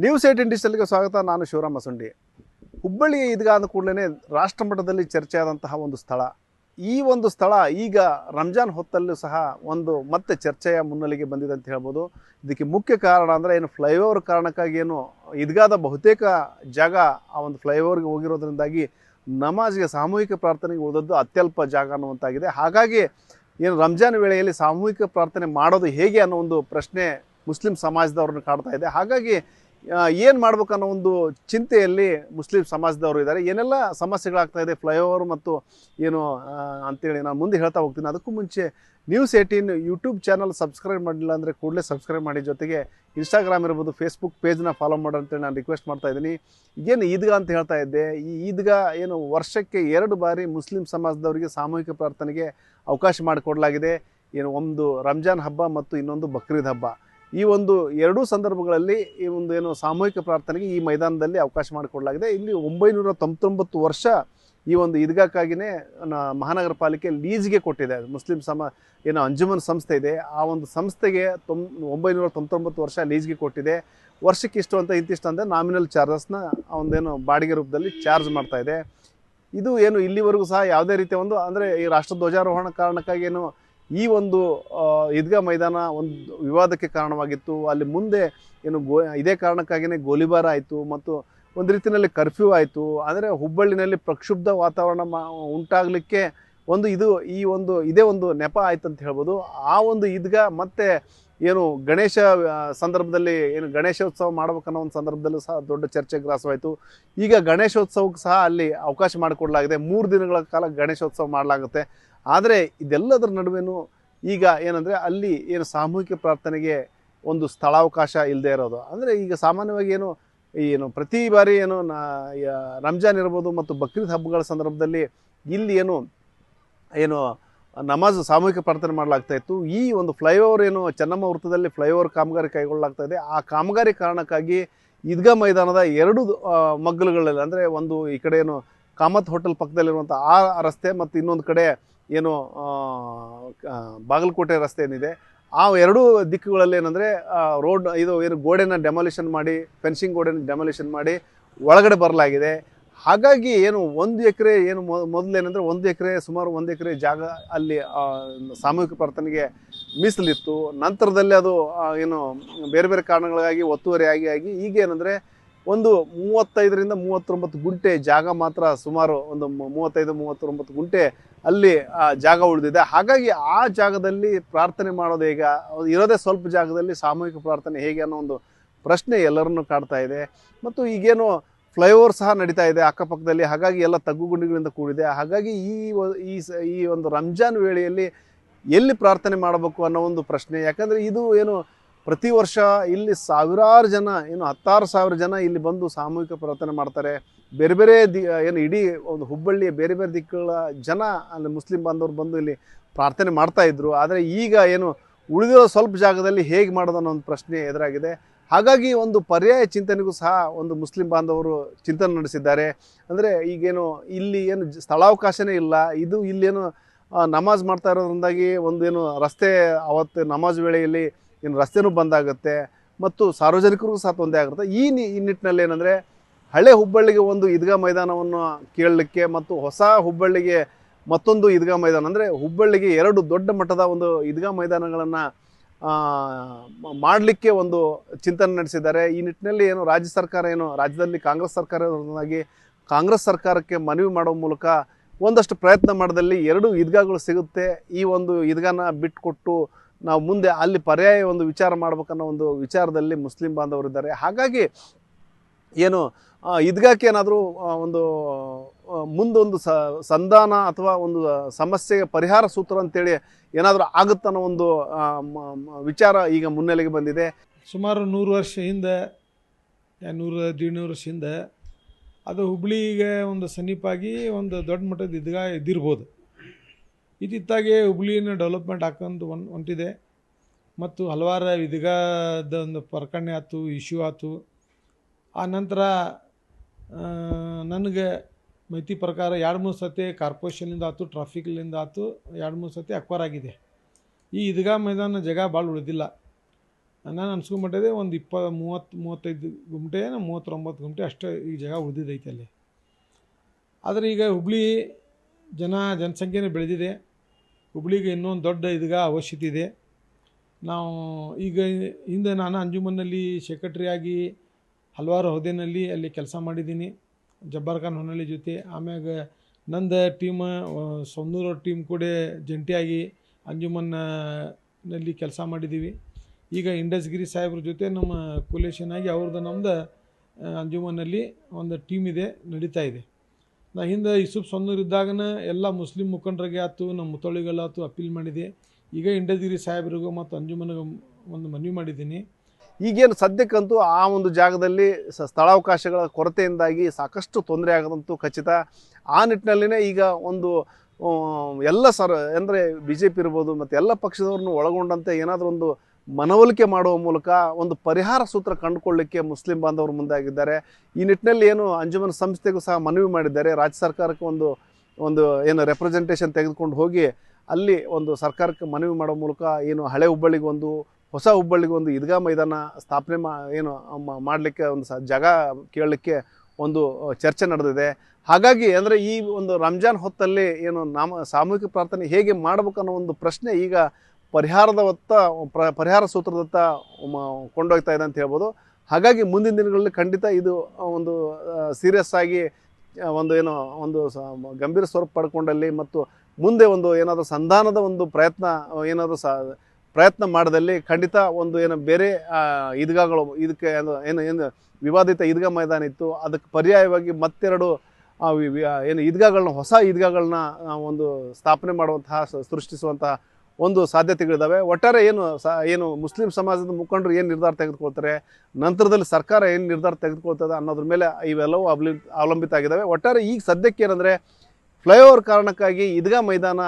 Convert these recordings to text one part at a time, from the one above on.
News 18 ಡಿಜಿಟಲ್ಗೆ ಸ್ವಾಗತ. ನಾನು ಶಿವರಾಮ್ ಮಸುಂಡಿ. ಹುಬ್ಬಳ್ಳಿ ಈದ್ಗಾ ಅಂದ ಕೂಡಲೇ ರಾಷ್ಟ್ರಮಟ್ಟದಲ್ಲಿ ಚರ್ಚೆ ಆದಂತಹ ಒಂದು ಸ್ಥಳ. ಈ ಒಂದು ಸ್ಥಳ ಈಗ ರಂಜಾನ್ ಹೊತ್ತಲ್ಲೂ ಸಹ ಮತ್ತೆ ಚರ್ಚೆಯ ಮುನ್ನೆಲೆಗೆ ಬಂದಿದೆ ಅಂತ ಹೇಳ್ಬೋದು. ಇದಕ್ಕೆ ಮುಖ್ಯ ಕಾರಣ ಅಂದರೆ ಏನು ಫ್ಲೈಓವರ್ ಕಾರಣಕ್ಕಾಗಿ ಏನು ಈದ್ಗಾದ ಬಹುತೇಕ ಜಾಗ ಆ ಒಂದು ಫ್ಲೈಓವರ್ಗೆ ಹೋಗಿರೋದ್ರಿಂದಾಗಿ ನಮಾಜ್ಗೆ ಸಾಮೂಹಿಕ ಪ್ರಾರ್ಥನೆಗೆ ಉಳಿದದ್ದು ಅತ್ಯಲ್ಪ ಜಾಗ ಅನ್ನುವಂತಾಗಿದೆ. ಹಾಗಾಗಿ ಏನು ರಂಜಾನ್ ವೇಳೆಯಲ್ಲಿ ಸಾಮೂಹಿಕ ಪ್ರಾರ್ಥನೆ ಮಾಡೋದು ಹೇಗೆ ಅನ್ನೋ ಒಂದು ಪ್ರಶ್ನೆ ಮುಸ್ಲಿಂ ಸಮಾಜದವ್ರನ್ನ ಕಾಡ್ತಾ ಇದೆ. ಹಾಗಾಗಿ ಏನು ಮಾಡ್ಬೇಕು ಅನ್ನೋ ಒಂದು ಚಿಂತೆಯಲ್ಲಿ ಮುಸ್ಲಿಂ ಸಮಾಜದವರು ಇದ್ದಾರೆ. ಏನೆಲ್ಲ ಸಮಸ್ಯೆಗಳಾಗ್ತಾ ಇದೆ ಫ್ಲೈಓವರ್ ಮತ್ತು ಏನು ಅಂತೇಳಿ ನಾನು ಮುಂದೆ ಹೇಳ್ತಾ ಹೋಗ್ತೀನಿ. ಅದಕ್ಕೂ ಮುಂಚೆ ನ್ಯೂಸ್ 18 ಯೂಟ್ಯೂಬ್ ಚಾನಲ್ ಸಬ್ಸ್ಕ್ರೈಬ್ ಮಾಡಿಲ್ಲ ಅಂದರೆ ಕೂಡಲೇ ಸಬ್ಸ್ಕ್ರೈಬ್ ಮಾಡಿ. ಜೊತೆಗೆ ಇನ್ಸ್ಟಾಗ್ರಾಮ್ ಇರ್ಬೋದು, ಫೇಸ್ಬುಕ್ ಪೇಜ್ನ ಫಾಲೋ ಮಾಡಿ ಅಂತೇಳಿ ನಾನು ರಿಕ್ವೆಸ್ಟ್ ಮಾಡ್ತಾ ಇದ್ದೀನಿ. ಏನು ಈದ್ಗಾ ಅಂತ ಹೇಳ್ತಾ ಇದ್ದೆ, ಈ ಈದ್ಗಾ ಏನು ವರ್ಷಕ್ಕೆ 2 ಬಾರಿ ಮುಸ್ಲಿಂ ಸಮಾಜದವರಿಗೆ ಸಾಮೂಹಿಕ ಪ್ರಾರ್ಥನೆಗೆ ಅವಕಾಶ ಮಾಡಿಕೊಡಲಾಗಿದೆ. ಏನು ಒಂದು ರಂಜಾನ್ ಹಬ್ಬ ಮತ್ತು ಇನ್ನೊಂದು ಬಕ್ರೀದ್ ಹಬ್ಬ. ಈ ಒಂದು ಎರಡೂ ಸಂದರ್ಭಗಳಲ್ಲಿ ಈ ಒಂದು ಏನು ಸಾಮೂಹಿಕ ಪ್ರಾರ್ಥನೆಗೆ ಈ ಮೈದಾನದಲ್ಲಿ ಅವಕಾಶ ಮಾಡಿಕೊಡಲಾಗಿದೆ. ಇಲ್ಲಿ 999 ವರ್ಷ ಈ ಒಂದು ಈದ್ಗಾಕ್ಕಾಗಿಯೇ ಮಹಾನಗರ ಪಾಲಿಕೆ ಲೀಸ್ಗೆ ಕೊಟ್ಟಿದೆ. ಮುಸ್ಲಿಂ ಏನು ಅಂಜುಮನ್ ಸಂಸ್ಥೆ ಇದೆ, ಆ ಒಂದು ಸಂಸ್ಥೆಗೆ 999 ವರ್ಷ ಲೀಸ್ಗೆ ಕೊಟ್ಟಿದೆ. ವರ್ಷಕ್ಕೆ ಇಷ್ಟು ಅಂತ ಇಂತಿಷ್ಟು ಅಂದರೆ ನಾಮಿನಲ್ ಚಾರ್ಜಸ್ನ ಒಂದೇನು ಬಾಡಿಗೆ ರೂಪದಲ್ಲಿ ಚಾರ್ಜ್ ಮಾಡ್ತಾ ಇದೆ. ಇದು ಏನು ಇಲ್ಲಿವರೆಗೂ ಸಹ ಯಾವುದೇ ರೀತಿಯ ಒಂದು ಅಂದರೆ ಈ ರಾಷ್ಟ್ರ ಧ್ವಜಾರೋಹಣ ಕಾರಣಕ್ಕಾಗಿ ಏನು ಈ ಒಂದು ಈದ್ಗಾ ಮೈದಾನ ಒಂದು ವಿವಾದಕ್ಕೆ ಕಾರಣವಾಗಿತ್ತು. ಅಲ್ಲಿ ಮುಂದೆ ಏನು ಇದೇ ಕಾರಣಕ್ಕಾಗಿಯೇ ಗೋಲಿಬಾರ ಆಯಿತು ಮತ್ತು ಒಂದು ರೀತಿಯಲ್ಲಿ ಕರ್ಫ್ಯೂ ಆಯಿತು. ಅಂದರೆ ಹುಬ್ಬಳ್ಳಿನಲ್ಲಿ ಪ್ರಕ್ಷುಬ್ಧ ವಾತಾವರಣ ಉಂಟಾಗಲಿಕ್ಕೆ ಇದೇ ಒಂದು ನೆಪ ಆಯ್ತು ಅಂತ ಹೇಳ್ಬೋದು. ಆ ಒಂದು ಈದ್ಗಾ ಮತ್ತೆ ಏನು ಗಣೇಶ ಸಂದರ್ಭದಲ್ಲಿ ಏನು ಗಣೇಶೋತ್ಸವ ಮಾಡ್ಬೇಕನ್ನೋ ಒಂದು ಸಂದರ್ಭದಲ್ಲೂ ಸಹ ದೊಡ್ಡ ಚರ್ಚೆಗೆ ಗ್ರಾಸವಾಯಿತು. ಈಗ ಗಣೇಶೋತ್ಸವಕ್ಕೆ ಸಹ ಅಲ್ಲಿ ಅವಕಾಶ ಮಾಡಿಕೊಡಲಾಗಿದೆ. 3 ದಿನಗಳ ಕಾಲ ಗಣೇಶೋತ್ಸವ ಮಾಡಲಾಗುತ್ತೆ. ಆದರೆ ಇದೆಲ್ಲದರ ನಡುವೆನೂ ಈಗ ಏನಂದರೆ ಅಲ್ಲಿ ಏನು ಸಾಮೂಹಿಕ ಪ್ರಾರ್ಥನೆಗೆ ಒಂದು ಸ್ಥಳಾವಕಾಶ ಇಲ್ಲದೆ ಇರೋದು. ಅಂದರೆ ಈಗ ಸಾಮಾನ್ಯವಾಗಿ ಏನು ಪ್ರತಿ ಬಾರಿ ರಂಜಾನ್ ಇರ್ಬೋದು ಮತ್ತು ಬಕ್ರೀದ್ ಹಬ್ಬಗಳ ಸಂದರ್ಭದಲ್ಲಿ ಇಲ್ಲಿ ಏನು ನಮಾಜ್ ಸಾಮೂಹಿಕ ಪ್ರಾರ್ಥನೆ ಮಾಡಲಾಗ್ತಾ ಇತ್ತು. ಈ ಒಂದು ಫ್ಲೈಓವರ್ ಏನು ಚೆನ್ನಮ್ಮ ವೃತ್ತದಲ್ಲಿ ಫ್ಲೈಓವರ್ ಕಾಮಗಾರಿ ಕೈಗೊಳ್ಳಲಾಗ್ತಾ ಇದೆ. ಆ ಕಾಮಗಾರಿ ಕಾರಣಕ್ಕಾಗಿ ಈದ್ಗಾ ಮೈದಾನದ 2 ಮಗ್ಗಲುಗಳಲ್ಲಿ ಅಂದರೆ ಒಂದು ಈ ಕಡೆ ಏನು ಕಾಮತ್ ಹೋಟೆಲ್ ಪಕ್ಕದಲ್ಲಿರುವಂಥ ಆ ರಸ್ತೆ ಮತ್ತು ಇನ್ನೊಂದು ಕಡೆ ಏನು ಬಾಗಲಕೋಟೆ ರಸ್ತೆ ಏನಿದೆ, ಆ 2 ದಿಕ್ಕುಗಳಲ್ಲಿ ಏನಂದರೆ ರೋಡ್ ಏನು ಗೋಡೆನ ಡೆಮಾಲಿಷನ್ ಮಾಡಿ, ಫೆನ್ಸಿಂಗ್ ಗೋಡೆನ ಡೆಮಾಲಿಷನ್ ಮಾಡಿ ಒಳಗಡೆ ಬರಲಾಗಿದೆ. ಹಾಗಾಗಿ ಏನು 1 ಎಕರೆ ಏನು ಮೊದಲೇನೆಂದರೆ 1 ಎಕರೆ ಸುಮಾರು 1 ಎಕರೆ ಜಾಗ ಅಲ್ಲಿ ಸಾಮೂಹಿಕ ಪ್ರಾರ್ಥನೆಗೆ ಮೀಸಲಿತ್ತು. ನಂತರದಲ್ಲಿ ಅದು ಏನು ಬೇರೆ ಬೇರೆ ಕಾರಣಗಳಿಗಾಗಿ ಒತ್ತುವರಿ ಆಗಿ ಈಗೇನೆಂದರೆ ಒಂದು 35ರಿಂದ 39 ಗುಂಟೆ ಜಾಗ ಮಾತ್ರ, ಸುಮಾರು ಒಂದು 35-39 ಗುಂಟೆ ಅಲ್ಲಿ ಜಾಗ ಉಳಿದಿದೆ. ಹಾಗಾಗಿ ಆ ಜಾಗದಲ್ಲಿ ಪ್ರಾರ್ಥನೆ ಮಾಡೋದು ಈಗ ಇರೋದೇ ಸ್ವಲ್ಪ ಜಾಗದಲ್ಲಿ ಸಾಮೂಹಿಕ ಪ್ರಾರ್ಥನೆ ಹೇಗೆ ಅನ್ನೋ ಒಂದು ಪ್ರಶ್ನೆ ಎಲ್ಲರನ್ನೂ ಕಾಡ್ತಾ ಇದೆ. ಮತ್ತು ಈಗೇನು ಫ್ಲೈಓವರ್ ಸಹ ನಡೀತಾ ಇದೆ ಅಕ್ಕಪಕ್ಕದಲ್ಲಿ. ಹಾಗಾಗಿ ಎಲ್ಲ ತಗ್ಗುಗುಂಡಿಗಳಿಂದ ಕೂಡಿದೆ. ಹಾಗಾಗಿ ಈ ಒಂದು ರಂಜಾನ್ ವೇಳೆಯಲ್ಲಿ ಎಲ್ಲಿ ಪ್ರಾರ್ಥನೆ ಮಾಡಬೇಕು ಅನ್ನೋ ಒಂದು ಪ್ರಶ್ನೆ. ಯಾಕಂದರೆ ಇದು ಏನು ಪ್ರತಿ ವರ್ಷ ಇಲ್ಲಿ ಸಾವಿರಾರು ಜನ, ಏನು 16,000 ಜನ ಇಲ್ಲಿ ಬಂದು ಸಾಮೂಹಿಕ ಪ್ರಾರ್ಥನೆ ಮಾಡ್ತಾರೆ. ಬೇರೆ ಬೇರೆ ಏನು ಇಡೀ ಒಂದು ಹುಬ್ಬಳ್ಳಿಯ ಬೇರೆ ಬೇರೆ ದಿಕ್ಕುಗಳ ಜನ ಅಲ್ಲಿ ಮುಸ್ಲಿಂ ಬಾಂಧವರು ಬಂದು ಇಲ್ಲಿ ಪ್ರಾರ್ಥನೆ ಮಾಡ್ತಾಯಿದ್ರು. ಆದರೆ ಈಗ ಏನು ಉಳಿದಿರೋ ಸ್ವಲ್ಪ ಜಾಗದಲ್ಲಿ ಹೇಗೆ ಮಾಡೋದು ಅನ್ನೋ ಒಂದು ಪ್ರಶ್ನೆ ಎದುರಾಗಿದೆ. ಹಾಗಾಗಿ ಒಂದು ಪರ್ಯಾಯ ಚಿಂತನೆಗೂ ಸಹ ಒಂದು ಮುಸ್ಲಿಂ ಬಾಂಧವರು ಚಿಂತನೆ ನಡೆಸಿದ್ದಾರೆ. ಅಂದರೆ ಈಗೇನು ಇಲ್ಲಿ ಏನು ಸ್ಥಳಾವಕಾಶನೇ ಇಲ್ಲ, ಇಲ್ಲೇನು ನಮಾಜ್ ಮಾಡ್ತಾ ಇರೋದ್ರಿಂದಾಗಿ ಒಂದೇನು ರಸ್ತೆ ಅವತ್ತು ನಮಾಜ್ ವೇಳೆಯಲ್ಲಿ ಏನು ರಸ್ತೆನೂ ಬಂದಾಗುತ್ತೆ ಮತ್ತು ಸಾರ್ವಜನಿಕರಿಗೂ ಸಹ ತೊಂದರೆ ಆಗುತ್ತೆ. ಈ ನಿಟ್ಟಿನಲ್ಲಿ ಏನಂದರೆ ಹಳೆ ಹುಬ್ಬಳ್ಳಿಗೆ ಒಂದು ಈದ್ಗಾ ಮೈದಾನವನ್ನು ಕೇಳಲಿಕ್ಕೆ ಮತ್ತು ಹೊಸ ಹುಬ್ಬಳ್ಳಿಗೆ ಮತ್ತೊಂದು ಈದ್ಗಾ ಮೈದಾನ, ಅಂದರೆ ಹುಬ್ಬಳ್ಳಿಗೆ 2 ದೊಡ್ಡ ಮಟ್ಟದ ಒಂದು ಈದ್ಗಾ ಮೈದಾನಗಳನ್ನು ಮಾಡಲಿಕ್ಕೆ ಒಂದು ಚಿಂತನೆ ನಡೆಸಿದ್ದಾರೆ. ಈ ನಿಟ್ಟಿನಲ್ಲಿ ರಾಜ್ಯ ಸರ್ಕಾರ ರಾಜ್ಯದಲ್ಲಿ ಕಾಂಗ್ರೆಸ್ ಸರ್ಕಾರವಾಗಿ ಕಾಂಗ್ರೆಸ್ ಸರ್ಕಾರಕ್ಕೆ ಮನವಿ ಮಾಡುವ ಮೂಲಕ ಒಂದಷ್ಟು ಪ್ರಯತ್ನ ಮಾಡಿದಲ್ಲಿ 2 ಈದ್ಗಾಗಳು ಸಿಗುತ್ತೆ. ಈ ಒಂದು ಈದ್ಗಾನ ಬಿಟ್ಟುಕೊಟ್ಟು ನಾವು ಮುಂದೆ ಅಲ್ಲಿ ಪರ್ಯಾಯ ಒಂದು ವಿಚಾರ ಮಾಡ್ಬೇಕನ್ನೋ ಒಂದು ವಿಚಾರದಲ್ಲಿ ಮುಸ್ಲಿಂ ಬಾಂಧವರಿದ್ದಾರೆ. ಹಾಗಾಗಿ ಈದ್ಗಾಕ್ಕೆ ಏನಾದರೂ ಒಂದು ಮುಂದೊಂದು ಸಂಧಾನ ಅಥವಾ ಒಂದು ಸಮಸ್ಯೆಗೆ ಪರಿಹಾರ ಸೂತ್ರ ಅಂತೇಳಿ ಏನಾದರೂ ಆಗುತ್ತನ್ನೋ ಒಂದು ವಿಚಾರ ಈಗ ಮುನ್ನೆಲೆಗೆ ಬಂದಿದೆ. ಸುಮಾರು 100 ವರ್ಷ ಹಿಂದೆ, 100-150 ವರ್ಷ ಹಿಂದೆ ಅದು ಹುಬ್ಳಿಗೆ ಒಂದು ಸಮೀಪಾಗಿ ಒಂದು ದೊಡ್ಡ ಮಟ್ಟದ ಈದ್ಗಾ ಇದ್ದಿರ್ಬೋದು. ಇತ್ತಿತ್ತಾಗಿ ಹುಬ್ಳಿನ ಡೆವಲಪ್ಮೆಂಟ್ ಹಾಕೊಂಡು ಹೊಂಟಿದೆ ಮತ್ತು ಹಲವಾರು ಈದ್ಗಾದ ಒಂದು ಪ್ರಕರಣ ಆಯ್ತು, ಇಶ್ಯೂ ಆಯ್ತು. ಆ ನಂತರ ನನಗೆ ಮಾಹಿತಿ ಪ್ರಕಾರ 2-3 ಸತಿ ಕಾರ್ಪೊರೇಷನ್ಲಿಂದ ಆಯ್ತು, ಟ್ರಾಫಿಕ್ಲಿಂದ ಆಯ್ತು, 2-3 ಸತಿ ಅಕ್ವೈರ್ ಆಗಿದೆ. ಈ ಈದ್ಗಾ ಮೈದಾನ ಜಾಗ ಭಾಳ ಉಳಿದಿಲ್ಲ. ನಾನು ಅನ್ಸ್ಕೊಂಬಿಟ್ಟಿದೆ ಒಂದು 30-35 ಗುಂಟೆ 39 ಗುಂಟೆ ಅಷ್ಟೇ ಈ ಜಾಗ ಉಳಿದಿದ್ದೈತೆ ಅಲ್ಲಿ. ಆದರೆ ಈಗ ಹುಬ್ಳಿ ಜನಸಂಖ್ಯೆನೇ ಬೆಳೆದಿದೆ. ಹುಬ್ಳಿಗೆ ಇನ್ನೊಂದು ದೊಡ್ಡ ಇದೀಗ ಅವಶ್ಯಕತೆ ಇದೆ. ನಾವು ಈಗ ಹಿಂದೆ ನಾನು ಅಂಜುಮನ್ನಲ್ಲಿ ಸೆಕ್ರೆಟ್ರಿಯಾಗಿ ಹಲವಾರು ಹುದ್ದೆನಲ್ಲಿ ಅಲ್ಲಿ ಕೆಲಸ ಮಾಡಿದ್ದೀನಿ ಜಬ್ಬಾರ್ ಖಾನ್ ಹೊನ್ನಳ್ಳಿ ಜೊತೆ. ಆಮ್ಯಾಗ ನಂದು ಟೀಮ್ ಸೊನ್ನೂರು ಟೀಮ್ ಕೂಡ ಜಂಟಿಯಾಗಿ ಅಂಜುಮನ್ನಲ್ಲಿ ಕೆಲಸ ಮಾಡಿದ್ದೀವಿ. ಈಗ ಇಂಡಸ್ಗಿರಿ ಸಾಹೇಬ್ರ ಜೊತೆ ನಮ್ಮ ಕೊಲೇಷನ್ ಆಗಿ ಅವ್ರದ್ದು ನಮ್ಮದು ಅಂಜುಮನ್ನಲ್ಲಿ ಒಂದು ಟೀಮ್ ಇದೆ, ನಡೀತಾ ಇದೆ. ನಾ ಹಿಂದೆ ಯೂಸುಫ್ ಸೊನ್ನೂರು ಇದ್ದಾಗನ ಎಲ್ಲ ಮುಸ್ಲಿಂ ಮುಖಂಡರಿಗೆ ಆಯ್ತು, ನಮ್ಮ ಮುತ್ತಳಿಗಳಾಯ್ತು ಅಪೀಲ್ ಮಾಡಿದೆ. ಈಗ ಇಂಡಸ್ಗಿರಿ ಸಾಹೇಬ್ರಿಗೂ ಮತ್ತು ಅಂಜುಮನ್ಗೆ ಒಂದು ಮನವಿ ಮಾಡಿದ್ದೀನಿ. ಈಗೇನು ಸದ್ಯಕ್ಕಂತೂ ಆ ಒಂದು ಜಾಗದಲ್ಲಿ ಸ್ಥಳಾವಕಾಶಗಳ ಕೊರತೆಯಿಂದಾಗಿ ಸಾಕಷ್ಟು ತೊಂದರೆ ಆಗೋದಂತೂ ಖಚಿತ. ಆ ನಿಟ್ಟಿನಲ್ಲಿನೇ ಈಗ ಒಂದು ಎಲ್ಲ ಅಂದರೆ BJP ಇರ್ಬೋದು ಮತ್ತು ಎಲ್ಲ ಪಕ್ಷದವ್ರನ್ನು ಒಳಗೊಂಡಂತೆ ಏನಾದರೂ ಒಂದು ಮನವೊಲಿಕೆ ಮಾಡುವ ಮೂಲಕ ಒಂದು ಪರಿಹಾರ ಸೂತ್ರ ಕಂಡುಕೊಳ್ಳಲಿಕ್ಕೆ ಮುಸ್ಲಿಂ ಬಾಂಧವರು ಮುಂದಾಗಿದ್ದಾರೆ. ಈ ನಿಟ್ಟಿನಲ್ಲಿ ಏನು ಅಂಜುಮನ್ ಸಂಸ್ಥೆಗೂ ಸಹ ಮನವಿ ಮಾಡಿದ್ದಾರೆ. ರಾಜ್ಯ ಸರ್ಕಾರಕ್ಕೆ ಒಂದು ಏನು ರೆಪ್ರೆಸೆಂಟೇಷನ್ ತೆಗೆದುಕೊಂಡು ಹೋಗಿ ಅಲ್ಲಿ ಒಂದು ಸರ್ಕಾರಕ್ಕೆ ಮನವಿ ಮಾಡೋ ಮೂಲಕ ಏನು ಹಳೆ ಹುಬ್ಬಳ್ಳಿಗೊಂದು ಹೊಸ ಹುಬ್ಬಳ್ಳಿಗೊಂದು ಈದ್ಗಾ ಮೈದಾನ ಸ್ಥಾಪನೆ ಮಾಡಲಿಕ್ಕೆ ಒಂದು ಜಾಗ ಕೇಳಲಿಕ್ಕೆ ಒಂದು ಚರ್ಚೆ ನಡೆದಿದೆ. ಹಾಗಾಗಿ ಅಂದರೆ ಈ ಒಂದು ರಂಜಾನ್ ಹೊತ್ತಲ್ಲಿ ಏನು ಸಾಮೂಹಿಕ ಪ್ರಾರ್ಥನೆ ಹೇಗೆ ಮಾಡಬೇಕು ಅನ್ನೋ ಒಂದು ಪ್ರಶ್ನೆ ಈಗ ಪರಿಹಾರ ಸೂತ್ರದತ್ತ ಕೊಂಡೋಗ್ತಾ ಇದೆ ಅಂತ ಹೇಳ್ಬೋದು. ಹಾಗಾಗಿ ಮುಂದಿನ ದಿನಗಳಲ್ಲಿ ಖಂಡಿತ ಇದು ಒಂದು ಸೀರಿಯಸ್ ಆಗಿ ಒಂದು ಗಂಭೀರ ಸ್ವರೂಪ ಪಡ್ಕೊಂಡಲ್ಲಿ ಮತ್ತು ಮುಂದೆ ಒಂದು ಏನಾದರೂ ಸಂಧಾನದ ಒಂದು ಪ್ರಯತ್ನ ಮಾಡಿದಲ್ಲಿ ಖಂಡಿತ ಒಂದು ಬೇರೆ ಈದ್ಗಾಗಳು ಇದಕ್ಕೆ ಏನು ವಿವಾದಿತ ಈದ್ಗಾ ಮೈದಾನ ಇತ್ತು ಅದಕ್ಕೆ ಪರ್ಯಾಯವಾಗಿ ಮತ್ತೆರಡು ಈದ್ಗಾಗಳನ್ನ ಹೊಸ ಈದ್ಗಾಗಳನ್ನ ಒಂದು ಸ್ಥಾಪನೆ ಮಾಡುವಂತಹ ಸೃಷ್ಟಿಸುವಂತಹ ಒಂದು ಸಾಧ್ಯತೆಗಳಿದ್ದಾವೆ. ಒಟ್ಟಾರೆ ಏನು ಮುಸ್ಲಿಂ ಸಮಾಜದ ಮುಖಂಡರು ಏನು ನಿರ್ಧಾರ ತೆಗೆದುಕೊಳ್ತಾರೆ, ನಂತರದಲ್ಲಿ ಸರ್ಕಾರ ಏನು ನಿರ್ಧಾರ ತೆಗೆದುಕೊಳ್ತದೆ ಅನ್ನೋದ್ರ ಮೇಲೆ ಇವೆಲ್ಲವೂ ಅವಲಂಬಿತ ಆಗಿದ್ದಾವೆ. ಒಟ್ಟಾರೆ ಈಗ ಸದ್ಯಕ್ಕೆ ಏನಂದರೆ ಫ್ಲೈಓವರ್ ಕಾರಣಕ್ಕಾಗಿ ಈದ್ಗಾ ಮೈದಾನ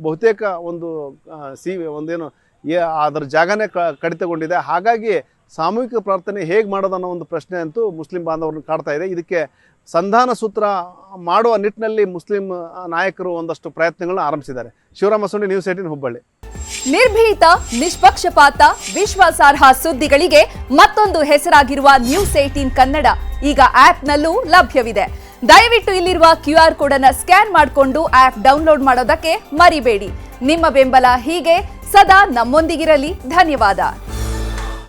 ಬಹುತೇಕ ಅದರ ಜಾಗನೇ ಕಡಿತಗೊಂಡಿದೆ. ಹಾಗಾಗಿ ಸಾಮೂಹಿಕ ಪ್ರಾರ್ಥನೆ ಹೇಗೆ ಮಾಡೋದು ಅನ್ನೋ ಒಂದು ಪ್ರಶ್ನೆ ಅಂತೂ ಮುಸ್ಲಿಂ ಬಾಂಧವರನ್ನು ಕಾಡ್ತಾ ಇದೆ. ಇದಕ್ಕೆ ಸಂಧಾನ ಸೂತ್ರ ಮಾಡುವ ನಿಟ್ಟಿನಲ್ಲಿ ಮುಸ್ಲಿಂ ನಾಯಕರು ಒಂದಷ್ಟು ಪ್ರಯತ್ನಗಳನ್ನ ಆರಂಭಿಸಿದ್ದಾರೆ. ಶಿವರಾಮ ಮಸುಂಡಿ, ನ್ಯೂಸ್ 18 ಹುಬ್ಬಳ್ಳಿ. ನಿರ್ಭೀತ, ನಿಷ್ಪಕ್ಷಪಾತ, ವಿಶ್ವಾಸಾರ್ಹ ಸುದ್ದಿಗಳಿಗೆ ಮತ್ತೊಂದು ಹೆಸರಾಗಿರುವ ನ್ಯೂಸ್ 18 ಕನ್ನಡ ಈಗ ಆಪ್ನಲ್ಲೂ ಲಭ್ಯವಿದೆ. ದಯವಿಟ್ಟು ಇಲ್ಲಿರುವ QR ಕೋಡ್ ಅನ್ನು ಸ್ಕ್ಯಾನ್ ಮಾಡಿಕೊಂಡು ಆಪ್ ಡೌನ್ಲೋಡ್ ಮಾಡೋದಕ್ಕೆ ಮರಿಬೇಡಿ. ನಿಮ್ಮ ಬೆಂಬಲ ಹೀಗೆ ಸದಾ ನಮ್ಮೊಂದಿಗಿರಲಿ. ಧನ್ಯವಾದ.